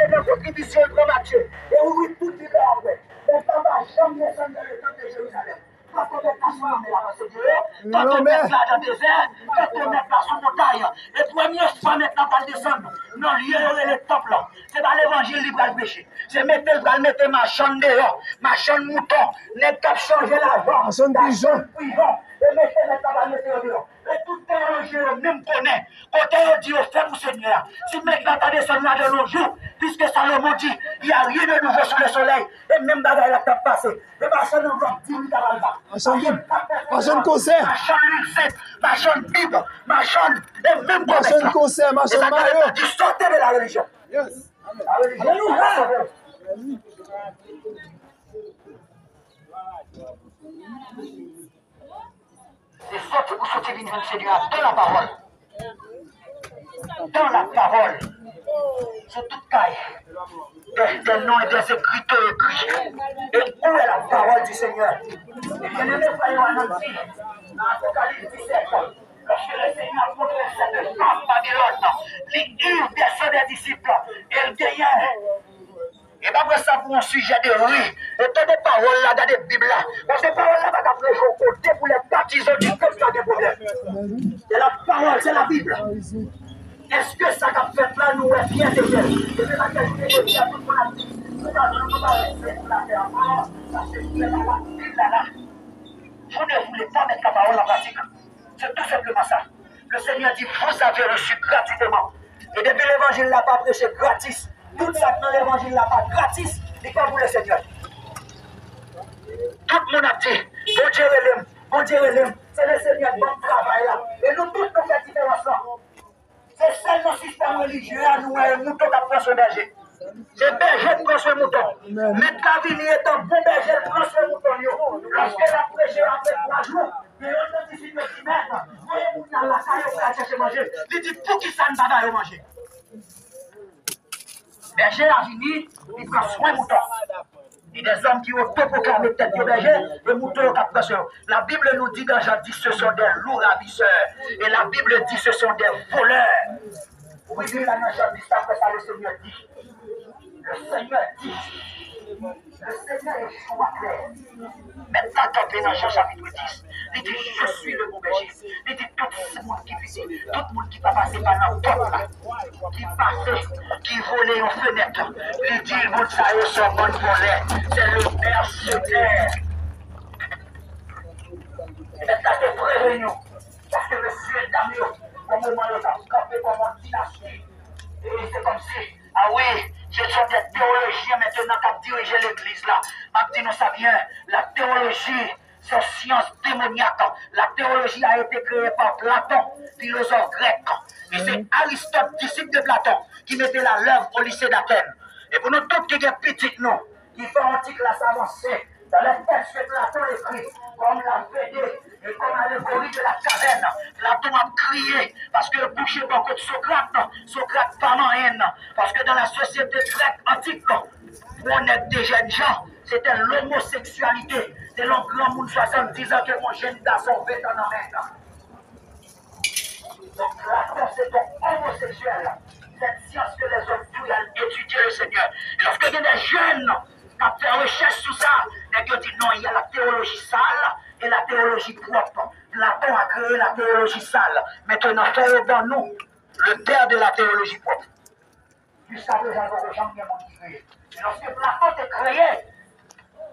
aller dans la contribution de grand marché. Et ouvrir tout le Bible après. Mais ça va jamais descendre dans le temple de Jérusalem. Quand on met la soirée là, c'est Dieu. Quand on met là dans le désert, quand on met là sur la montagne. Et première fois maintenant, va descendre. Non, lieu et le temple là. C'est pas l'évangile qui va le péché. C'est mettre ma chambre dehors, ma chambre mouton. N'est pas changer l'argent. Ma chambre pigeon. Et mettez mettre dehors. Et tout théologie, même connaît. Côté dit au fait pour Seigneur. Si maintenant t'as descendu là de nos jours, puisque Salomon dit, il n'y a rien de nouveau sur le soleil. Et même bagaille là t'as passé. Et ma chambre nous va 10 minutes à l'alba. Ma chambre concert. Ma chambre lucette, ma chambre Bible, ma chambre, et même ma chambre concert, ma chambre Mario. Tu sortez de la religion. Yes. La religion. C'est sorti pour sortir d'une Seigneur dans la parole. Dans la parole. C'est toute caille. Des noms et des écritures écrits. Et où est la parole du Seigneur? Et bien aimé, frère, on a dit, dans Apocalypse 17, lorsque le Seigneur montre cette femme Babylone, l'île des disciples, elle gagnait. Et pas ça pour un sujet de rue. Et tant de paroles là dans les Bibles là. Parce que ces paroles là, va prêcher au côté pour les baptisés du peuple qui a des problèmes. Et la parole, c'est la Bible. Est-ce que ça a fait là, nous, est bien déjà? Et c'est la question que tout le monde a dit. Nous n'allons pas rester sur la terre. Parce que vous êtes là, là. Vous ne voulez pas mettre la parole en pratique. C'est tout simplement ça. Le Seigneur dit, vous avez reçu gratuitement. Et depuis l'évangile, il n'a pas prêché gratis. Tout ça dans l'évangile là pas gratis, il pas pour le Seigneur. Tout le monde a dit, bon Dieu, c'est le Seigneur qui bon travail là. Et nous tous nous faisons différence là. C'est seulement le système religieux à nous, un mouton qui prend son berger. C'est berger qui prend son mouton. Mettre la vie est un bon berger qui prend son mouton. Lorsqu'elle a prêché après 3 jours, il y a un autre disciple qui met, voyez-vous dans la salle pour aller chercher manger. Il dit, pour qui ça ne va pas manger? Berger a fini, il prend soin de mouton. Il y a des hommes qui ont autoproclamé tête de berger, et mouton qui prend soin. La Bible nous dit dans Jean 10, ce sont des loups ravisseurs. Et la Bible dit ce sont des voleurs. Oui, là dans Jean 10, après ça, le Seigneur dit. Le Seigneur dit. Le Seigneur est choix clair. Maintenant, quand dans Jean chapitre 10, il dit, je suis le bon berger. Il dit, tout le monde qui vit, tout le monde qui va passer par la porte, qui passe, qui volait aux fenêtres. Il dit, il vous savez, son bon volet, c'est le Père sur terre. Et maintenant, c'est prévenu, parce que le ciel d'amour, au moment où il a campé comme une dynastie, et c'est comme si, ah oui, ce sont des théologiens maintenant qui ont dirigé l'église là. Maintenant, ça vient, la théologie, c'est science démoniaque. La théologie a été créée par Platon, philosophe grec. Et c'est Aristote, disciple de Platon, qui mettait la l'œuvre au lycée d'Athènes. Et pour nous tous qui sommes petits, nous, qui font antique classe avancée, dans les textes que Platon écrit, comme la Fédé et comme l'allégorie de la caverne, Platon a crié parce que le boucher beaucoup de Socrate pas en haine. Parce que dans la société grecque antique, on est des jeunes gens, c'était l'homosexualité. C'est le grand monde 70 ans que mon jeune garçon fait en main. Donc Platon, c'est un homosexuel. Cette science que les hommes doivent étudier le Seigneur. Et lorsque il y a des jeunes qui fait recherche sur ça, ils disent non, il y a la théologie sale et la théologie propre. Platon a créé la théologie sale. Maintenant, faites dans nous le père de la théologie propre. Jusqu'à présent, les gens qui ont créé. Et lorsque Platon a créé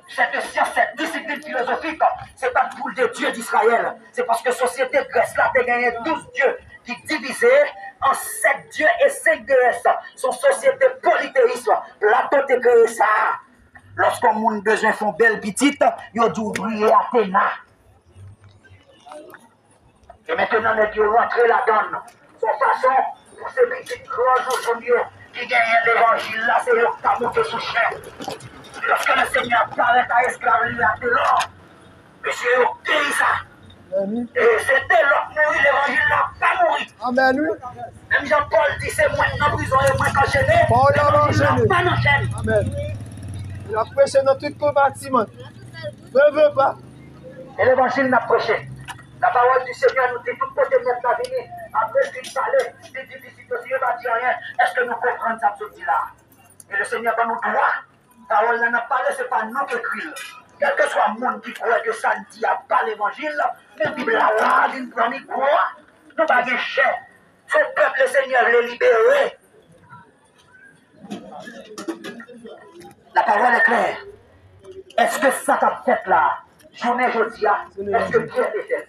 cette science, cette discipline philosophique, ce n'est pas pour le Dieu d'Israël. C'est parce que la société grecque a gagné 12 dieux qui divisaient en 7 dieux et 5 déesses. Son société polythéiste. Platon a créé ça. Lorsqu'on monde besoin de faire belle petite, il a dû oublier Athéna. Et maintenant, il a rentré là-dedans. Son façon, pour ces petites grands aujourd'hui qui gagnent l'évangile, là, c'est eux qui ont monté sous chair. Lorsque le Seigneur paraît à esclaves, lui a dit là, monsieur, ok, ça. Et c'était l'autre mourir, l'évangile n'a pas mouru. Amen. Même Jean-Paul dit c'est moins en prison et moins enchaîné. Paul n'a enchaîné. Pas enchaîné. Amen. Il a prêché dans tout le bâtiment. Ne veut pas. Et l'évangile n'a prêché. La parole du Seigneur nous dit tout côté de notre vie. Après qu'il parlait, les disciples aussi, il va dire rien. Est-ce que nous comprenons ça, ce dit là? Et le Seigneur va nous droit. Parole n'a pas parlé, ce n'est pas nous qui écrivons. Quel que soit le monde qui croit que ça ne dit pas l'évangile, la Bible là, il prend ni croix. Nous pas de chair. Ce peuple, le Seigneur l'a libéré. La parole est claire. Est-ce que ça t'a fait là? Journée jeudi, est-ce que Dieu est fait?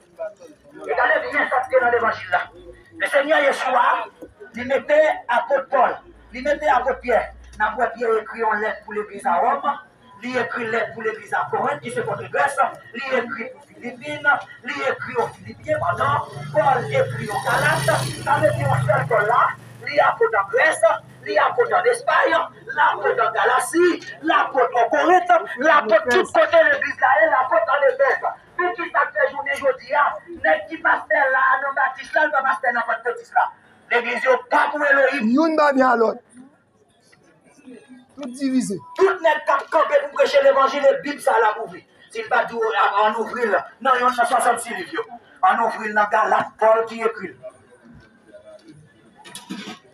Regardez bien ça qui est dans l'évangile là. Le Seigneur Yeshua, il mettait apôtre Paul, il mettait apôtre Pierre. N'a pas Pierre écrit une lettre pour l'église à Rome, il écrit une lettre pour l'église à Corinthe qui se contre Grèce, il écrit pour Philippines, il écrit aux Philippiens, pardon, Paul écrit aux Galates, ça veut dire un seul Paul là, il apôtre en Grèce, il apôtre en Espagne, l'apôtre en Galatie, l'apôtre en Corinthe, l'apôtre tout côté de l'église là, et l'apôtre en Éphèse. Puis qui ça fait journée aujourd'hui, n'est qui pasteur là, non baptiste là, le pasteur dans votre petit là. L'église n'est pas pour Elohim. Youn ba bien l'autre. Tout divisé. Tout n'est pas campé pour prêcher l'évangile et Bible ça l'a ouvert. S'il va dire en ouvrir, non, il y en a 66 livres. En ouvrir dans Galate, Paul qui écrit.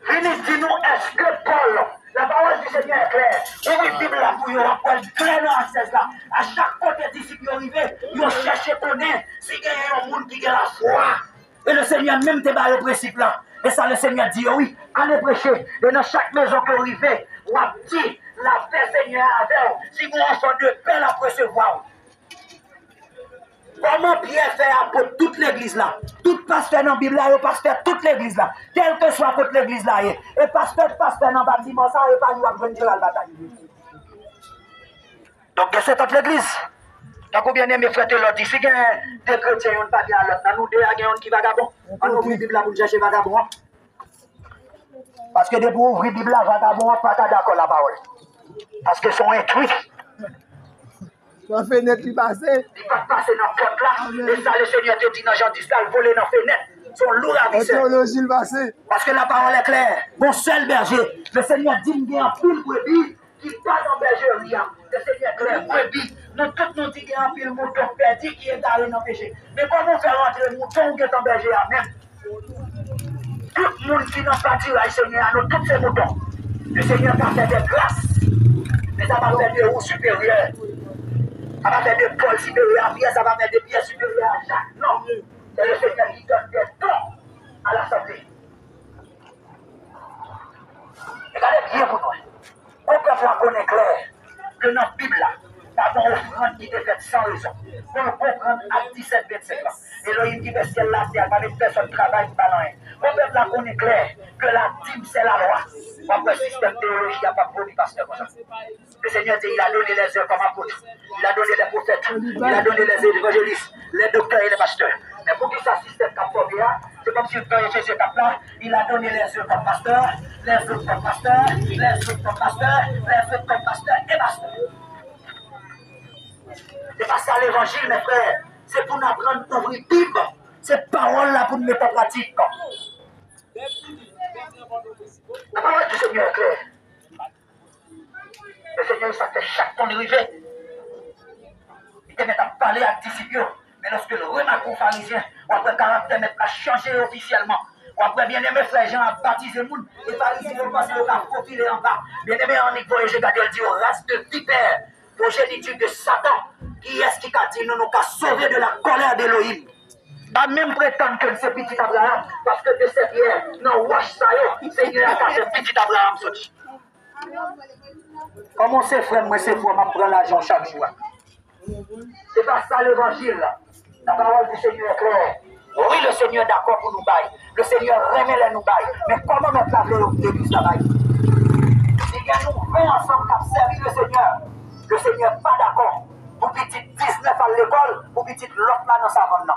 Venez dis-nous, est-ce que Paul, la parole du Seigneur est claire? Ouvrez la Bible là pour y avoir clair dans l'accès là. À chaque côté disciple arrivé, ils cherchent à connaître s'il y a un monde qui a la foi. Et le Seigneur même te bat le principe là. Et ça, le Seigneur dit, oui, allez prêcher. Et dans chaque maison que vous arrivez, vous avez dit, la paix Seigneur avec vous. Si vous enfant de paix, la recevoir. Comment Pierre fait pour toute l'église là? Tout pasteur dans la Bible là, et pasteur toute l'église là. Quel que soit toute l'église là. Et pasteur dans le bâtiment ça, et pas nous à prendre la bataille. Donc, c'est toute l'église. T'as combien aimé frère de l'autre? Si il y a des chrétiens, on ne pas bien à l'autre. Nous deux, il y a un qui vagabond. On ouvre la Bible là pour chercher vagabond. Parce que dès pour ouvrir la Bible là, vagabond, pas d'accord la parole. Parce que sont instruits. La fenêtre qui passe. Il va passer dans la porte là. Et ça, le Seigneur te dit dans Jean 10 là, voler dans la fenêtre. Son lourd à visser. Théologie le passé. Parce que la parole est claire. Mon seul berger, le Seigneur dit qu'il y a un pile brebis qui passe en bergerie. Le Seigneur est clair, brebis. Nous tous nous disons qu'il y a un pile mouton perdu qui est dans le péché. Mais comment faire rentrer le mouton qui est en berger même? Tout le monde qui n'a pas dit à Seigneur, nous tous ces moutons. Le Seigneur va faire des grâces. Mais ça va faire des roues supérieures. Ça va faire des pôles supérieurs à pied, ça va faire des pieds supérieurs à chaque. Non. C'est le Seigneur qui donne des dons à l'Assemblée. Regardez bien pour nous. On peut faire connaître clair que dans la Bible, nous avons une offrande qui était faite sans raison. Pour nous comprendre à 17, 25 ans. Elohim dit que c'est là, c'est pas une personne qui travaille, pas rien. On peut faire connaître clair que la dîme, c'est la loi. On peut système théologie, il n'y a pas de produit pasteur comme ça. Le Seigneur dit il a donné les œuvres comme apôtres. Il a donné les prophètes. Il a donné les évangélistes, les docteurs et les pasteurs. Mais pour que ça système comme formé, c'est comme si le Père Jésus était là. Il a donné les œuvres comme pasteur, les œuvres comme pasteur, les œuvres comme pasteur, les œuvres comme pasteur et pasteur. C'est pas ça l'évangile, mes frères. C'est pour nous apprendre à ouvrir la Bible. Cette parole-là pour nous mettre en pratique. La parole du Seigneur est claire. Le Seigneur, ça fait chaque temps arrivé. Il te met à parler à disciples. Mais lorsque le remarque aux pharisiens, ou après le caractère a changé officiellement, ou après bien aimé frère Jean a baptisé le monde, les pharisiens ont passé au profilé en bas. Bien aimé Henri Voyager, il dit aux races de vipères, progéniture de Satan, qui est-ce qui t'a dit nous nous sauver de la colère d'Elohim? Pas même prétendre que c'est petit Abraham, parce que de cette pierre, non, wash ça, Seigneur a fait petit Abraham sorti. Comment c'est frère, moi c'est frère, je prends l'argent chaque jour. C'est pas ça l'évangile. La parole du Seigneur est claire. Oui, le Seigneur est d'accord pour nous bailler. Le Seigneur remet les nous bailler. Mais comment mettre la clé de l'église là-bas? Si nous venons ensemble pour servir le Seigneur n'est pas d'accord. Pour petit 19 à l'école, pour petit l'autre là dans sa bande.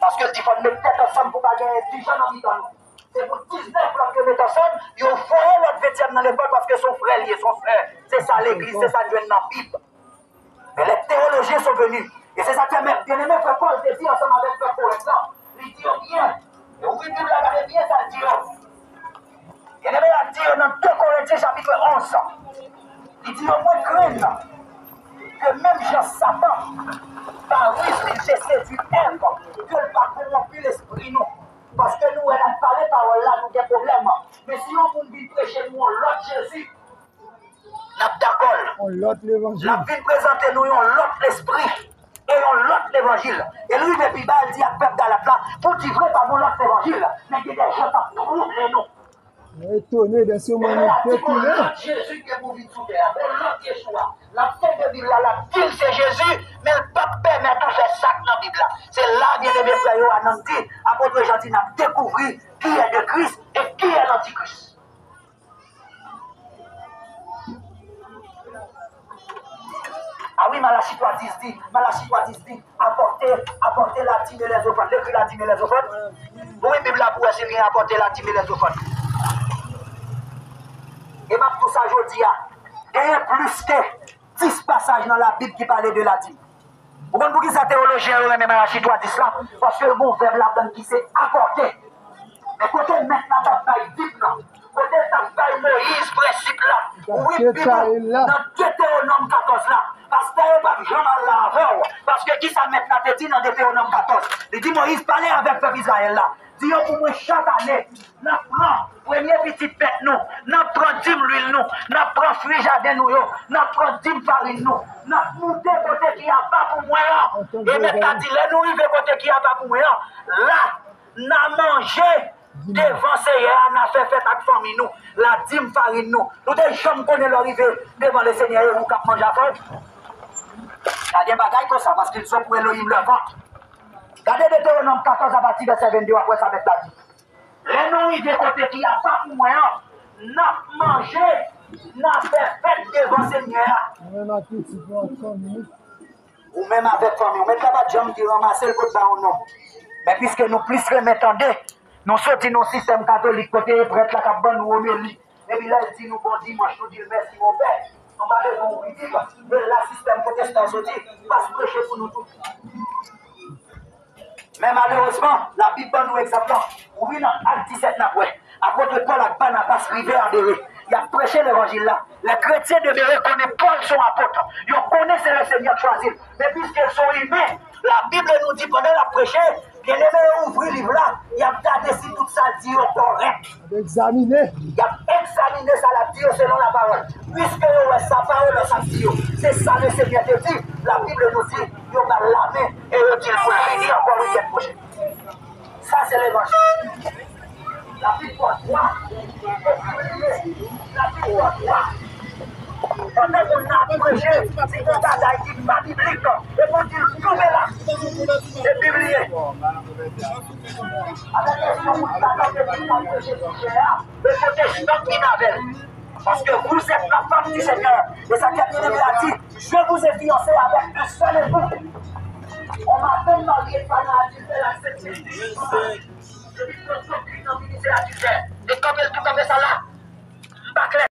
Parce que il faut mettre tête ensemble pour pas gagner 10 ans dans le c'est pour 19 ans que mettre ensemble, ils ont fait l'autre 20e dans l'école parce que son frère lié, son frère. C'est ça l'église, c'est ça Dieu dans la Bible. Mais les théologiens sont venus. Et c'est ça que bien aimé frère Paul te dit ensemble avec frère Paul. Il dit bien. Et oui, Bible regardez bien ça dit. Bien aimé a dit dans 2 Corinthiens chapitre 11. Il dit au moins craindre que même Jean Satan, par risque il s'est séduit Ève, que le pas corrompu l'esprit nous. Parce que nous, on a parlé par là, nous avons des problèmes. Mais si on vous dit prêcher nous l'autre Jésus, d'accord. On l'autre l'évangile. La vie présenter nous l'autre esprit et l'autre évangile. Et lui, depuis bas, il dit à peuple Galate pour dire vrai, pas l'autre évangile, mais il y a des gens qui trouvent nous. Étonné de ce humanité qui est. Jésus qui est pour vivre sous terre, l'autre Yeshua. La fin de Bible, la Bible c'est Jésus, mais le pape permet tout faire ça dans la Bible. C'est là, bien aimé frère Yohanan dit, apôtre Jean dit, n'a découvert qui est de Christ et qui est l'antichrist. Ah oui, Malachie 3:10 dit, apporter la dîme et les offrandes. L'écrit la dîme et les offrandes. Oui, Bible là pour essayer apporter la dîme et les offrandes. Et même tout ça, je dis, il y a plus que 10 passages dans la Bible qui parlaient de la dîme. Vous comprenez pour qui ça théologien, même Malachie 3:10 là? Parce que le bon verbe là-dedans qui s'est apporté. Mais côté maintenant, la bataille Bible là, côté la bataille Moïse, principe là, oui, Bible, dans Deutéronome 14 là, parce que il pas jamais là parce que qui ça met la tête dans Deutéronome 14? Il dit Moïse parlait avec le peuple Israël là. Dit pour moi chaque année, nous prenons premier petit pète nous, nous prenons 10 l'huile nous, nous prenons fruits jardin nous, nous prenons 10 farine nous, nous montons côté qui a pas pour moi. Et maintenant dit les nous arrivons côté qui a pas pour moi. Là, nous mangé devant Seigneur, on a fait fête avec la famille nous, la dîme farine nous. Nous devons jamais connaître l'arrivée devant le Seigneur et vous cap manger à fond. Il y a des bagailles comme ça parce qu'ils sont pour Elohim leur ventre. Regardez Deutéronome 14 à partir de verset 22 après ça avec la dit. Les noms ils de côté qui a pas pour moi, n'a mangé, n'a fait fête devant Seigneur. Ou même avec famille, ou même pas de gens qui ramassent le côté ou non. Mais puisque nous plus remettons, nous sortons dans le système catholique, côté prêtre la cabane ou au milieu. Et puis là, il dit nous bon dimanche, nous disons merci mon père. On va aller au ridicule. Mais le système protestant se dit, pas se prêcher pour nous tous. Mais malheureusement, la Bible donne nous exemple. Oui, dans Acte 17, apôtre Paul a Barnabas privé en Béret. Il a prêché l'évangile là. Les chrétiens de Béret connaissent Paul son apôtre. Ils connaissent le Seigneur choisi. Mais puisqu'ils sont humains, la Bible nous dit pendant la prêcher, bien aimé, ouvrir le livre là, il a regardé si tout ça dit correct. Il a examiné. Il a examiné ça la dit selon la parole. Puisque sa parole ça dit, c'est ça le Seigneur te dit. La Bible nous dit, il va la main et il dit pour venir encore le week-end prochain. Ça c'est l'évangile. La Bible pour toi. La Bible pour toi. Pendant qu'on a prêché, c'est une bagaille qui n'est pas biblique. Et pour dire, tout est là. C'est biblique. Avec les gens qui ont prêché sur Jésus, le côté stock Minavel. Parce que vous êtes la femme du Seigneur. Et ça qui a bien aimé a dit, je vous ai fiancé avec un seul époux. On m'a fait marier par la 7e. Je dis que aucune ministère à 10 heures. Et comme elle tout comme ça là.